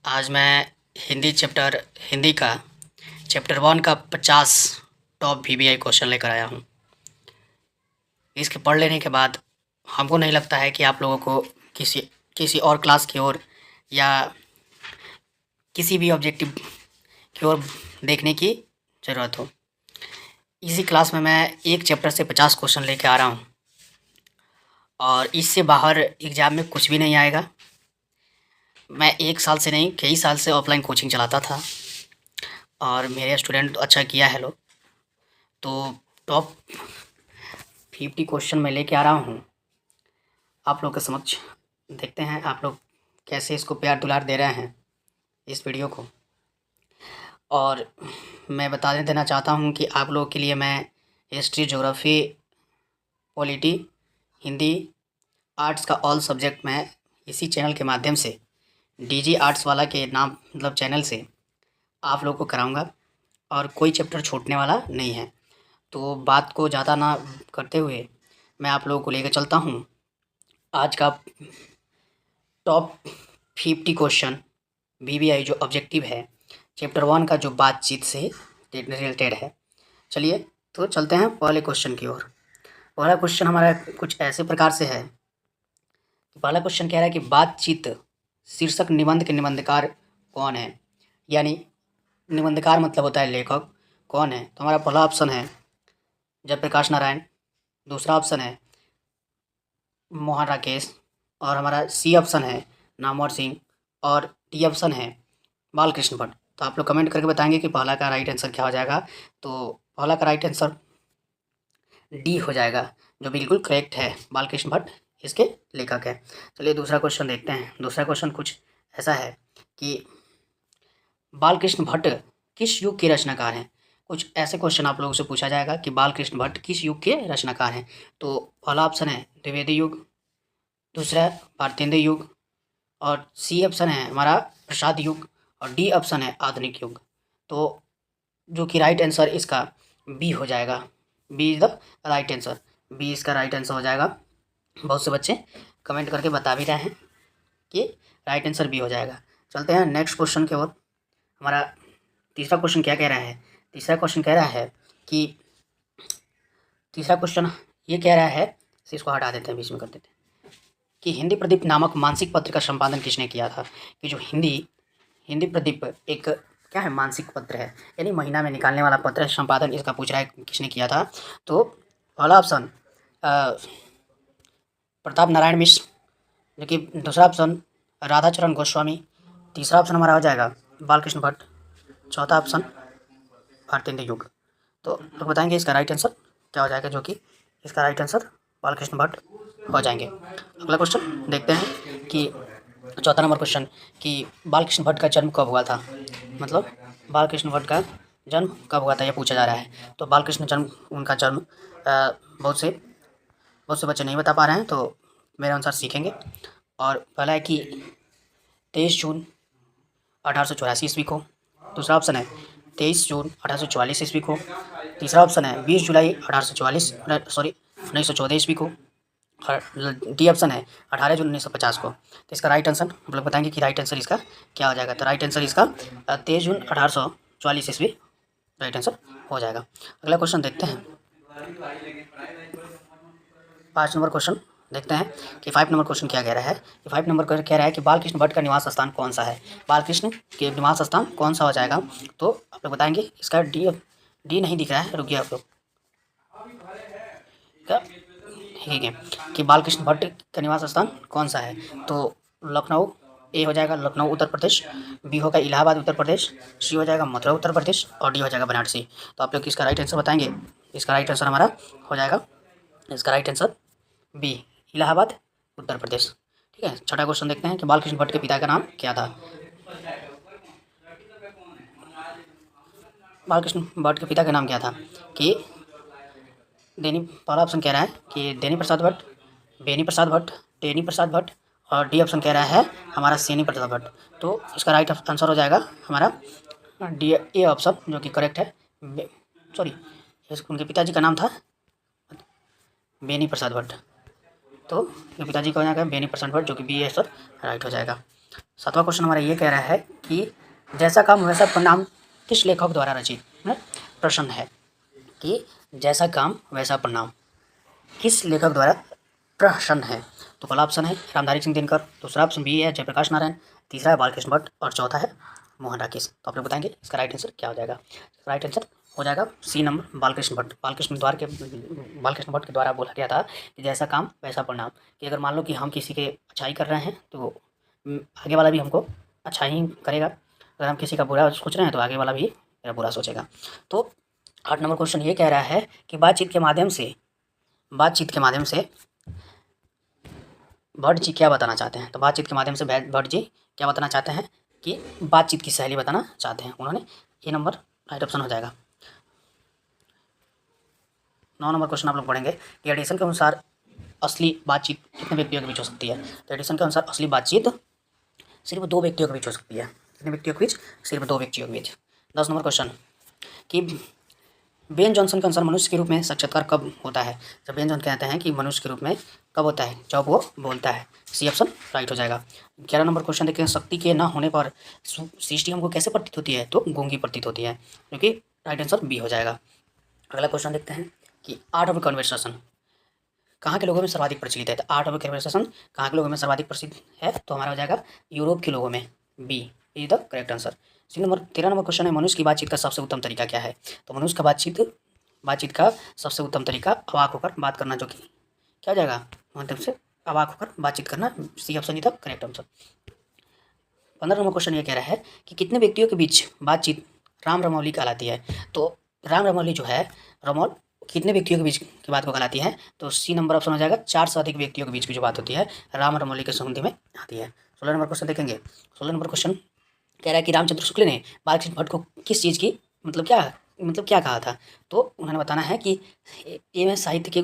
आज मैं हिंदी का चैप्टर 1 का 50 टॉप वीवीआई क्वेश्चन लेकर आया हूँ। इसके पढ़ लेने के बाद हमको नहीं लगता है कि आप लोगों को किसी किसी और क्लास की ओर या किसी भी ऑब्जेक्टिव की ओर देखने की ज़रूरत हो। इसी क्लास में मैं एक चैप्टर से 50 क्वेश्चन लेके आ रहा हूँ और इससे बाहर एग्ज़ाम में कुछ भी नहीं आएगा। मैं 1 साल से नहीं, कई साल से ऑफलाइन कोचिंग चलाता था और मेरे स्टूडेंट अच्छा किया है लोग। तो टॉप 50 क्वेश्चन मैं लेके आ रहा हूँ आप लोग के समक्ष। देखते हैं आप लोग कैसे इसको प्यार दुलार दे रहे हैं इस वीडियो को। और मैं बता देना चाहता हूँ कि आप लोगों के लिए मैं history, geography, polity, Hindi, arts का ऑल सब्जेक्ट मैं इसी चैनल के माध्यम से डीजी आर्ट्स वाला के नाम मतलब चैनल से आप लोग को कराऊंगा और कोई चैप्टर छूटने वाला नहीं है। तो बात को ज़्यादा ना करते हुए मैं आप लोगों को लेकर चलता हूँ आज का टॉप 50 क्वेश्चन वीवीआई जो ऑब्जेक्टिव है चैप्टर 1 का जो बातचीत से रिलेटेड है। चलिए तो चलते हैं पहले क्वेश्चन की ओर। पहला क्वेश्चन हमारा कुछ ऐसे प्रकार से है कि पहला क्वेश्चन कह रहा है कि बातचीत शीर्षक निबंध के निबंधकार कौन है। यानी निबंधकार मतलब होता है लेखक। कौन है? तो हमारा पहला ऑप्शन है जयप्रकाश नारायण, दूसरा ऑप्शन है मोहन राकेश और हमारा सी ऑप्शन है नामवर सिंह और डी ऑप्शन है बालकृष्ण भट्ट। तो आप लोग कमेंट करके बताएंगे कि पहला का राइट आंसर क्या हो जाएगा। तो पहला का राइट आंसर डी हो जाएगा, जो बिल्कुल करेक्ट है। बालकृष्ण भट्ट इसके लेखक है। चलिए दूसरा क्वेश्चन देखते हैं। दूसरा क्वेश्चन कुछ ऐसा है कि बालकृष्ण भट्ट किस युग के रचनाकार हैं। कुछ ऐसे क्वेश्चन आप लोगों से पूछा जाएगा कि बालकृष्ण भट्ट किस युग के रचनाकार हैं। तो पहला ऑप्शन है द्विवेदी युग, दूसरा भारतेंद्र युग और सी ऑप्शन है हमारा प्रसाद युग और डी ऑप्शन है आधुनिक युग। तो जो कि राइट आंसर इसका बी हो जाएगा। B is the right answer. B इसका राइट आंसर हो जाएगा। बहुत से बच्चे कमेंट करके बता भी रहे हैं कि राइट आंसर बी हो जाएगा। चलते हैं नेक्स्ट क्वेश्चन की ओर। हमारा तीसरा क्वेश्चन क्या कह रहा है? तीसरा क्वेश्चन कह रहा है कि तीसरा क्वेश्चन ये कह रहा है, इसको हटा देते हैं, बीच में कर देते हैं, कि हिंदी प्रदीप नामक मासिक पत्र का संपादन किसने किया था। कि जो हिंदी प्रदीप एक क्या है, मासिक पत्र है, यानी महीना में निकालने वाला पत्र है। संपादन इसका पूछ रहा है किसने किया था। तो पहला ऑप्शन प्रताप नारायण मिश्र, जो कि दूसरा ऑप्शन राधाचरण गोस्वामी, तीसरा ऑप्शन हमारा हो जाएगा बालकृष्ण भट्ट, चौथा ऑप्शन भारतेंद्र युग। तो लोग बताएंगे इसका राइट आंसर क्या हो जाएगा, जो कि इसका राइट आंसर बालकृष्ण भट्ट हो जाएंगे। अगला क्वेश्चन देखते हैं कि चौथा नंबर क्वेश्चन कि बालकृष्ण भट्ट का जन्म कब हुआ था। मतलब बालकृष्ण भट्ट का जन्म कब हुआ था ये पूछा जा रहा है। तो उनका जन्म बहुत से बच्चे नहीं बता पा रहे हैं, तो मेरे अनुसार सीखेंगे। और पहला है कि 23 जून 1884 ईस्वी को, दूसरा ऑप्शन है 23 जून 1844 ईस्वी को, तीसरा ऑप्शन है 20 जुलाई 1914 ईस्वी को और डी ऑप्शन है 18 जून 1950 को। तो इसका राइट आंसर हम लोग बताएंगे कि राइट आंसर इसका क्या हो जाएगा। तो राइट आंसर इसका 23 जून 1844 ईस्वी राइट आंसर हो जाएगा। अगला क्वेश्चन देखते हैं। 5 नंबर क्वेश्चन देखते हैं कि 5 नंबर क्वेश्चन क्या कह रहा है। कि 5 नंबर कह रहा है कि बालकृष्ण भट्ट का निवास स्थान कौन सा है। बालकृष्ण के निवास स्थान कौन सा हो जाएगा। तो आप लोग बताएंगे। इसका डी नहीं दिख रहा है, रुकिए आप लोग क्या, ठीक है, कि बालकृष्ण भट्ट का निवास स्थान कौन सा है। तो लखनऊ ए हो जाएगा, लखनऊ उत्तर प्रदेश, बी होगा इलाहाबाद उत्तर प्रदेश, सी हो जाएगा मथुरा उत्तर प्रदेश और डी हो जाएगा बनारसी। तो आप लोग इसका राइट आंसर बताएंगे। इसका राइट आंसर हमारा हो जाएगा, इसका right answer B Allahabad Uttar Pradesh. ठीक है। छठा क्वेश्चन देखते हैं कि बालकृष्ण भट्ट के पिता का नाम क्या था। बालकृष्ण भट्ट के पिता का नाम क्या था। कि पहला ऑप्शन कह रहा है कि देनी प्रसाद भट्ट, बेनी प्रसाद भट्ट, टेनी प्रसाद भट्ट और डी ऑप्शन कह रहा है हमारा सेनी प्रसाद भट्ट। तो इसका राइट आंसर हो जाएगा हमारा डी ए ऑप्शन, जो कि करेक्ट है। सॉरी, उनके पिताजी का नाम था बेनी प्रसाद भट्ट। तो पिताजी का हो जाएगा बेनी प्रसाद भट्ट, जो कि बी आंसर राइट हो जाएगा। 7वां क्वेश्चन हमारा ये कह रहा है कि जैसा काम वैसा परिणाम किस लेखक द्वारा रचित प्रश्न है कि जैसा काम वैसा परिणाम किस लेखक द्वारा प्रश्न है। तो पहला ऑप्शन है रामधारी सिंह दिनकर, दूसरा ऑप्शन बी है जयप्रकाश नारायण, तीसरा है बालकृष्ण भट्ट और चौथा है मोहन राकेश। तो आप लोग बताएंगे इसका राइट आंसर क्या हो जाएगा। राइट आंसर हो जाएगा सी नंबर बालकृष्ण भट्ट। बालकृष्ण भट्ट के द्वारा बोला गया था कि जैसा काम वैसा परिणाम, कि अगर मान लो कि हम किसी के अच्छाई कर रहे हैं तो आगे वाला भी हमको अच्छा ही करेगा, अगर हम किसी का बुरा सोच रहे हैं तो आगे वाला भी मेरा बुरा सोचेगा। तो 8 नंबर क्वेश्चन ये कह रहा है कि बातचीत के माध्यम से भट्ट जी क्या बताना चाहते हैं। तो बातचीत के माध्यम से भट्ट जी क्या बताना चाहते हैं कि बातचीत की शैली बताना चाहते हैं उन्होंने। ये नंबर राइट ऑप्शन हो जाएगा। 9 नंबर क्वेश्चन आप लोग पढ़ेंगे कि एडिसन के अनुसार असली बातचीत कितने व्यक्तियों के बीच हो सकती है। तो एडिसन के अनुसार असली बातचीत सिर्फ 2 व्यक्तियों के बीच हो सकती है। कितने व्यक्तियों के बीच? सिर्फ 2 व्यक्तियों के बीच। 10 नंबर क्वेश्चन कि बेन जॉनसन के अनुसार मनुष्य के रूप में साक्षात्कार कब होता है। जब बेन जॉनसन कहते हैं कि मनुष्य के रूप में कब होता है? जब वो बोलता है। सी ऑप्शन राइट हो जाएगा। 11 नंबर क्वेश्चन देखते हैं शक्ति के न होने पर सृष्टि हमको कैसे प्रतीत होती है। तो गूंगी प्रतीत होती है, क्योंकि राइट आंसर बी हो जाएगा। अगला क्वेश्चन देखते हैं कि आर्ट ऑफ कन्वर्सेशन कहाँ के लोगों में सर्वाधिक प्रचलित है। तो आर्ट ऑफ कन्वर्सेशन कहाँ के लोगों में सर्वाधिक प्रसिद्ध है। तो हमारा हो जाएगा यूरोप के लोगों में। B is the correct answer. 13 number question है मनुष्य की बातचीत का सबसे उत्तम तरीका क्या है। तो मनुष्य का बातचीत का सबसे उत्तम तरीका अवाक होकर बात करना, जो कि क्या हो जाएगा मतलब से अवाक होकर बातचीत करना। C option is the correct answer. 15 number question ये कह रहा है कि कितने व्यक्तियों के बीच बातचीत राम रमौली कहलाती है। तो राम रमौली जो है रमौल कितने व्यक्तियों के बीच की बात को कहलाती है। तो सी नंबर ऑप्शन हो जाएगा 4 से अधिक व्यक्तियों के बीच की जो बात होती है राम रमौली के संबंध में आती है। 16 नंबर क्वेश्चन देखेंगे। 16 नंबर क्वेश्चन कह रहा है कि रामचंद्र शुक्ल ने बालकृष्ण भट्ट को किस चीज़ की मतलब क्या कहा था। तो उन्होंने बताना है कि ये में साहित्य के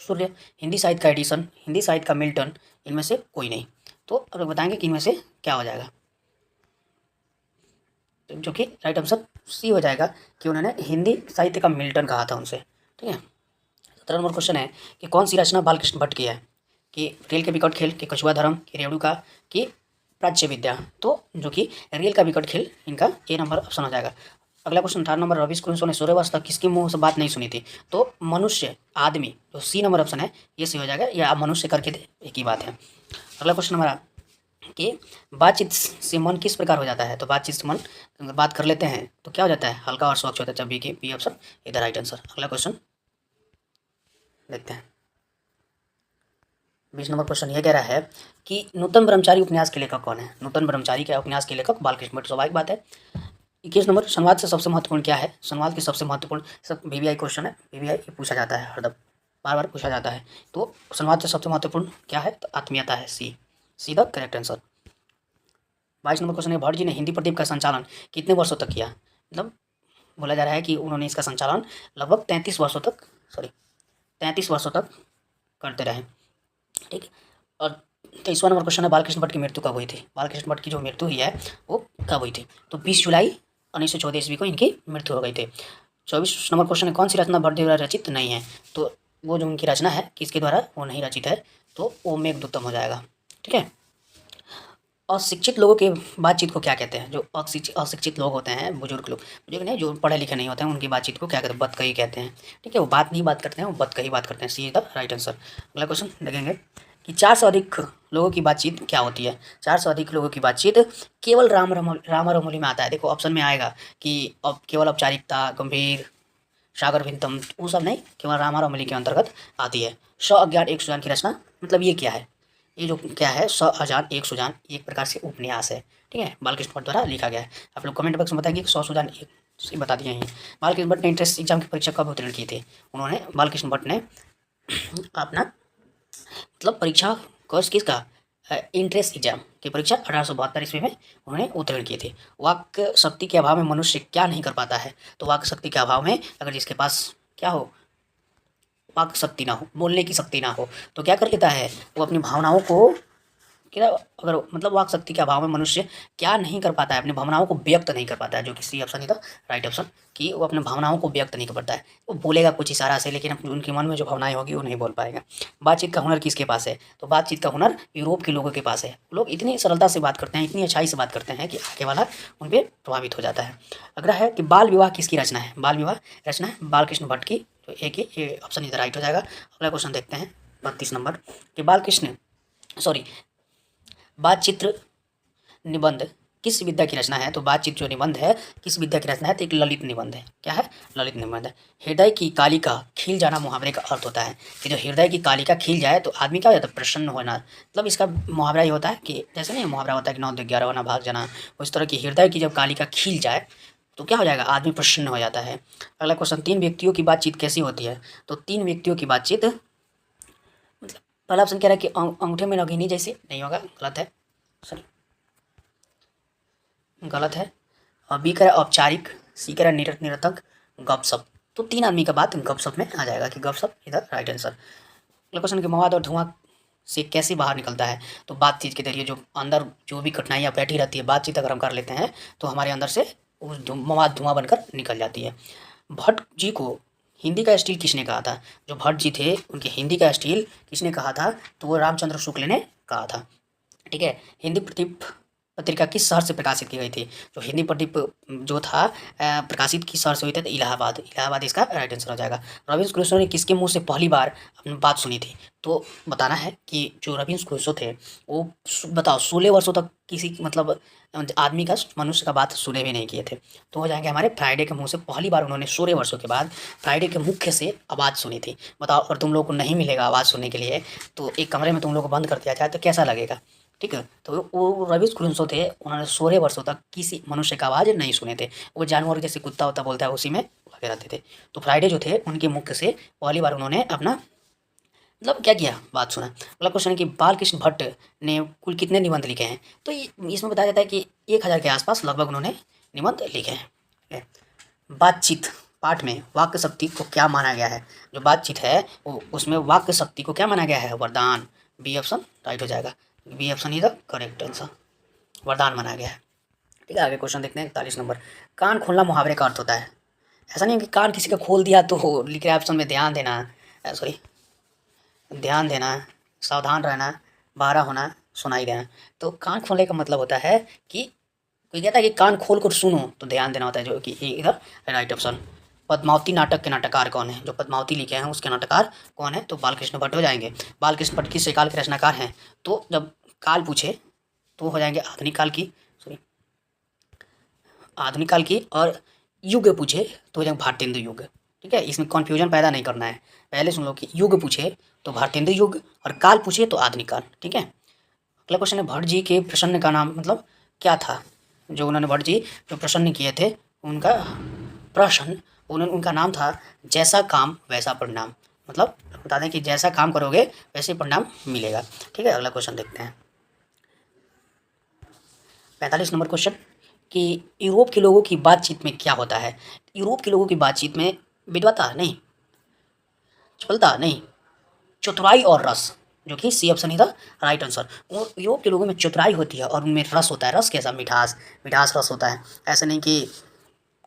सूर्य, हिंदी साहित्य का एडिशन, हिंदी साहित्य का मिल्टन, इनमें से कोई नहीं। तो अब लोग बताएंगे कि इनमें से क्या हो जाएगा, जो कि राइट आंसर सी हो जाएगा कि उन्होंने हिंदी साहित्य का मिल्टन कहा था उनसे। ठीक है। 17 नंबर क्वेश्चन है कि कौन सी रचना बालकृष्ण भट्ट की है। कि रेल के विकट खेल, कि कछुआ धर्म, कि रेवड़ू का, कि प्राच्य विद्या। तो जो कि रेल का विकट खेल, इनका ए नंबर ऑप्शन हो जाएगा। अगला क्वेश्चन 18 नंबर रवि कुंसो ने 16 वर्ष तक किसके मुंह से बात नहीं सुनी थी। तो मनुष्य, आदमी, जो सी नंबर ऑप्शन है ये सी हो जाएगा। या आप मनुष्य करके दे, एक ही बात है। अगला क्वेश्चन हमारा कि बातचीत से मन किस प्रकार हो जाता है। तो बातचीत से मन बात कर लेते हैं तो क्या हो जाता है, हल्का और स्वच्छ होता है। जब बी ऑप्शन इधर राइट आंसर। अगला क्वेश्चन देखते हैं। 20 नंबर क्वेश्चन ये कह रहा है कि नूतन ब्रह्मचारी उपन्यास के लेखक कौन है। नूतन ब्रह्मचारी के उपन्यास के लेखक बालकृष्ण भट्ट, स्वाभाविक बात है। 21 नंबर संवाद से सबसे महत्वपूर्ण क्या है। संवाद की सबसे महत्वपूर्ण, सब VVI क्वेश्चन है, VVI पूछा जाता है हरदम, बार बार पूछा जाता है। तो संवाद से सबसे महत्वपूर्ण क्या है। तो आत्मीयता है। See the correct answer. 22 number question है भट्ट जी ने हिंदी प्रदीप का संचालन कितने वर्षों तक किया। मतलब बोला जा रहा है कि उन्होंने इसका संचालन लगभग 33 वर्षों तक करते रहे। ठीक है। और 23वां नंबर क्वेश्चन है बालकृष्ण भट्ट की मृत्यु कब हुई थी। बालकृष्ण भट्ट की जो मृत्यु हुई है वो कब हुई थी। तो 20 जुलाई 1914 ईस्वी को इनकी मृत्यु हो गई थी। 24 नंबर क्वेश्चन है कौन सी रचना भट्ट द्वारा रचित नहीं है। तो वो जो उनकी रचना है किसके द्वारा वो नहीं रचित है। तो वो मेघदूतम हो जाएगा। ठीक है। अशिक्षित लोगों के बातचीत को क्या कहते हैं। जो अशिक्षित लोग होते हैं, बुजुर्ग नहीं, जो पढ़े लिखे नहीं होते हैं, उनकी बातचीत को क्या कहते हैं, बतकही कहते हैं। ठीक है। वो बात नहीं बात करते हैं, वो बतकही बात करते हैं। सी इज द राइट आंसर। अगला क्वेश्चन देखेंगे कि 4 से अधिक लोगों की बातचीत क्या होती है। 4 से अधिक लोगों की बातचीत केवल राम रमौली में आता है। देखो ऑप्शन में आएगा कि अब केवल औपचारिकता, गंभीर, सागर भिन्नतम, वो सब नहीं, केवल राम रमौली के अंतर्गत आती है। 100 अज्ञात 1 सुजान की रचना, मतलब ये क्या है, ये जो क्या है 100 अजान 1 सुजान, एक प्रकार से उपन्यास है। ठीक है। बालकृष्ण भट्ट द्वारा लिखा गया है। आप लोग कमेंट बॉक्स में बताएंगे कि 100 सुजान एक से बता दिए हैं। बालकृष्ण भट्ट ने इंट्रेंस एग्जाम की परीक्षा कब उत्तीर्ण की थी। उन्होंने बालकृष्ण भट्ट ने अपना मतलब परीक्षा कोर्स किसका, इंट्रेंस एग्जाम की परीक्षा 1872 ईस्वी में उन्होंने उत्तीर्ण की थी। वाक शक्ति के अभाव में मनुष्य क्या नहीं कर पाता है। तो वाक शक्ति के अभाव में अगर जिसके पास क्या हो, वाक शक्ति ना हो, बोलने की शक्ति ना हो, तो क्या कर लेता है, वो अपनी भावनाओं को क्या अगर मतलब वाक शक्ति के अभाव में मनुष्य क्या नहीं कर पाता है, अपनी भावनाओं को व्यक्त नहीं कर पाता है, जो कि सी ऑप्शन ही था राइट ऑप्शन, कि वो अपने भावनाओं को व्यक्त नहीं कर पाता है। वो बोलेगा कुछ इशारा से, लेकिन उनके मन में जो भावनाएं होगी वो नहीं बोल पाएगा। बातचीत का हुनर किसके पास है? तो बातचीत का हुनर यूरोप के लोगों के पास है। लोग इतनी सरलता से बात करते हैं, इतनी अच्छाई से बात करते हैं कि आगे वाला उन पर प्रभावित हो जाता है। अगला है कि बाल विवाह किसकी रचना है? बाल विवाह रचना है बालकृष्ण भट्ट की, तो एक ही ये ऑप्शन इधर राइट हो जाएगा। अगला क्वेश्चन देखते हैं 32 नंबर कि बातचित्र निबंध किस विद्या की रचना है? तो बातचीत जो निबंध है किस विद्या की रचना है? तो एक ललित निबंध है। क्या है? ललित निबंध है। हृदय की कालिका खिल जाना मुहावरे का अर्थ होता है कि जो हृदय की कालिका खिल जाए तो आदमी क्या हो जाता है? प्रसन्न होना। मतलब इसका मुहावरा ये होता है कि जैसे नहीं मुहावरा होता है कि 9 2 11 होना भाग जाना, उस तरह की हृदय की जब कालिका खिल जाए तो क्या हो जाएगा? आदमी प्रसन्न हो जाता है। अगला क्वेश्चन 3 व्यक्तियों की बातचीत कैसी होती है? तो 3 व्यक्तियों की बातचीत, मतलब पहला ऑप्शन कह रहा है कि अंगूठे में नगीनी जैसे, नहीं होगा, गलत है, सॉरी गलत है। और बी कह रहा है औपचारिक, सी कह रहा है निरर्थक, गपशप। तो 3 आदमी का बात गपशप में आ जाएगा कि गपशप इधर राइट आंसर। अगला क्वेश्चन कि मवाद और धुआं से कैसे बाहर निकलता है? तो बातचीत के जरिए, जो अंदर जो भी कठिनाइयाँ बैठी रहती है, बातचीत अगर हम कर लेते हैं तो हमारे अंदर से उस मवाद धुआं बनकर निकल जाती है। भट्ट जी को हिंदी का स्टील किसने कहा था? जो भट्ट जी थे उनके हिंदी का स्टील किसने कहा था? तो वो रामचंद्र शुक्ल ने कहा था। ठीक है। हिंदी प्रदीप पत्रिका किस शहर से प्रकाशित की गई थी? जो हिंदी प्रदीप जो था प्रकाशित किस शहर से हुई थी? तो इलाहाबाद। इलाहाबाद इसका राइट आंसर हो जाएगा। रवींद्र क्रूसो ने किसके मुंह से पहली बार अपनी बात सुनी थी? तो बताना है कि जो रवींद्र क्रूसो थे वो बताओ 16 वर्षों तक किसी मतलब आदमी का, मनुष्य का बात सुने भी नहीं किए थे। तो हो जाएंगे हमारे फ्राइडे के मुंह से पहली बार उन्होंने 16 वर्षों के बाद फ्राइडे के मुख्य से आवाज़ सुनी थी। बताओ, और तुम लोग को नहीं मिलेगा आवाज़ सुनने के लिए, तो एक कमरे में तुम लोग को बंद कर दिया जाए तो कैसा लगेगा? ठीक है। तो वो रवीश क्रूसो थे, उन्होंने 16 वर्षों तक किसी मनुष्य का आवाज़ नहीं सुने थे। वो जानवर जैसे कुत्ता होता बोलता है उसी में लगे रहते थे। तो फ्राइडे जो थे उनके मुख से पहली बार उन्होंने अपना मतलब क्या किया? बात सुना। अगला क्वेश्चन है कि बालकृष्ण भट्ट ने कुल कितने निबंध लिखे हैं? तो इसमें बताया जाता है कि 1000 के आसपास लगभग उन्होंने निबंध लिखे हैं। बातचीत पाठ में वाक्य शक्ति को क्या माना गया है? जो बातचीत है वो उसमें वाक्य शक्ति को क्या माना गया है? वरदान। बी ऑप्शन राइट हो जाएगा। बी ऑप्शन ही द करेक्ट आंसर, वरदान माना गया है। ठीक है, आगे क्वेश्चन देखते हैं 41 नंबर। कान खोलना मुहावरे का अर्थ होता है। ऐसा नहीं है कि कान किसी का खोल दिया तो लिख रहे ऑप्शन में ध्यान देना, सॉरी ध्यान देना, सावधान रहना, बारह होना, सुनाई देना। तो कान खोलने का मतलब होता है कि कोई कहता है कि कान खोल कर सुनो, तो ध्यान देना होता है, जो कि इधर राइट ऑप्शन। पद्मावती नाटक के नाटककार कौन है? जो पद्मावती लिखे हैं उसके नाटककार कौन है? तो बालकृष्ण भट्ट हो जाएंगे। बालकृष्ण भट्ट किस काल के रचनाकार हैं? तो जब काल पूछे तो हो जाएंगे आधुनिक काल की, सॉरी आधुनिक काल की, और युग पूछे तो हो जाएंगे भारतेंदु युग। ठीक है, इसमें कन्फ्यूजन पैदा नहीं करना है। पहले सुन लो कि युग पूछे तो भारतेंदु युग और काल पूछे तो आधुनिक काल। ठीक है। अगला क्वेश्चन है भट्ट जी के प्रसन्न का नाम मतलब क्या था? जो उन्होंने भट्ट जी जो प्रसन्न किए थे उनका प्रश्न, उनका नाम था जैसा काम वैसा परिणाम। मतलब बता दें कि जैसा काम करोगे वैसे परिणाम मिलेगा। ठीक है, अगला क्वेश्चन देखते हैं 45 नंबर क्वेश्चन कि यूरोप के लोगों की बातचीत में क्या होता है? यूरोप के लोगों की बातचीत में विद्वता नहीं, चपलता नहीं, चतुराई और रस, जो कि सी ऑप्शन ही था राइट आंसर। और यूरोप के लोगों में चतुराई होती है और उनमें रस होता है। रस कैसा? मिठास, मिठास रस होता है, ऐसा नहीं कि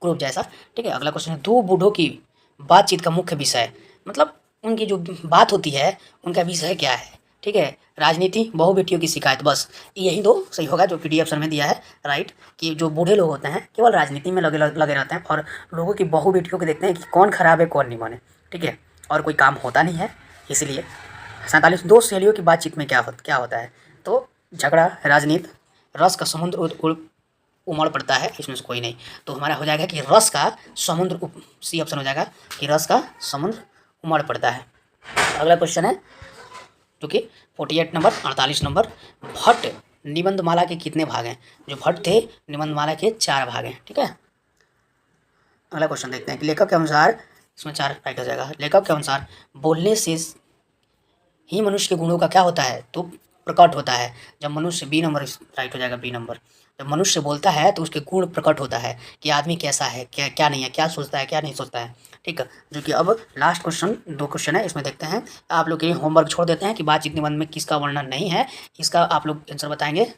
ग्रुप जैसा। ठीक है, अगला क्वेश्चन है दो बूढ़ों की बातचीत का मुख्य विषय, मतलब उनकी जो बात होती है उनका विषय क्या है? ठीक है, राजनीति, बहु बेटियों की शिकायत, बस यही दो सही होगा जो पीडीएफ ऑप्शन में दिया है राइट। कि जो बूढ़े लोग होते हैं केवल राजनीति में लगे रहते हैं और लोगों की बहु बेटियों को देखते हैं कि कौन खराब है कौन नहीं माने। ठीक है, और कोई काम होता नहीं है इसलिए। 47 दो सहेलियों की बातचीत में क्या होता है? तो झगड़ा, राजनीति, रस का समुद्र उमड़ पड़ता है, इसमें से कोई नहीं। तो हमारा हो जाएगा कि रस का समुद्र, सी ऑप्शन हो जाएगा कि रस का समुद्र उमड़ पड़ता है। अगला क्वेश्चन है जो कि 48 नंबर 48 नंबर, भट्ट निबंधमाला के कितने भाग हैं? जो भट्ट थे निबंधमाला के 4 भाग हैं। ठीक है, अगला क्वेश्चन देखते हैं कि लेखक के अनुसार, इसमें 4 राइट हो जाएगा। लेखक के अनुसार बोलने से ही मनुष्य के गुणों का क्या होता है? तो प्रकट होता है। जब मनुष्य, बी नंबर राइट हो जाएगा, बी नंबर। जब मनुष्य बोलता है तो उसके गुण प्रकट होता है कि आदमी कैसा है, क्या क्या नहीं है, क्या सोचता है क्या नहीं सोचता है। ठीक है। जो कि अब लास्ट क्वेश्चन 2 क्वेश्चन है, इसमें देखते हैं। आप लोग के लिए होमवर्क छोड़ देते हैं कि बातचीत निबंध में किसका वर्णन नहीं है, इसका आप लोग आंसर बताएंगे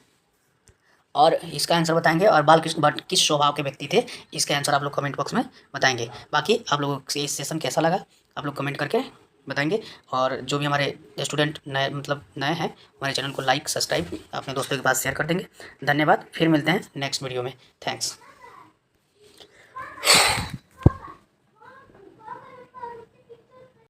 और इसका आंसर बताएंगे, और बालकृष्ण भट्ट किस स्वभाव के व्यक्ति थे, इसका आंसर आप लोग कमेंट बॉक्स में बताएंगे। बाकी आप लोगों को ये सेशन कैसा लगा आप लोग कमेंट करके बताएंगे, और जो भी हमारे स्टूडेंट नए हैं हमारे चैनल को लाइक सब्सक्राइब अपने दोस्तों के पास शेयर कर देंगे। धन्यवाद, फिर मिलते हैं नेक्स्ट वीडियो में। थैंक्स।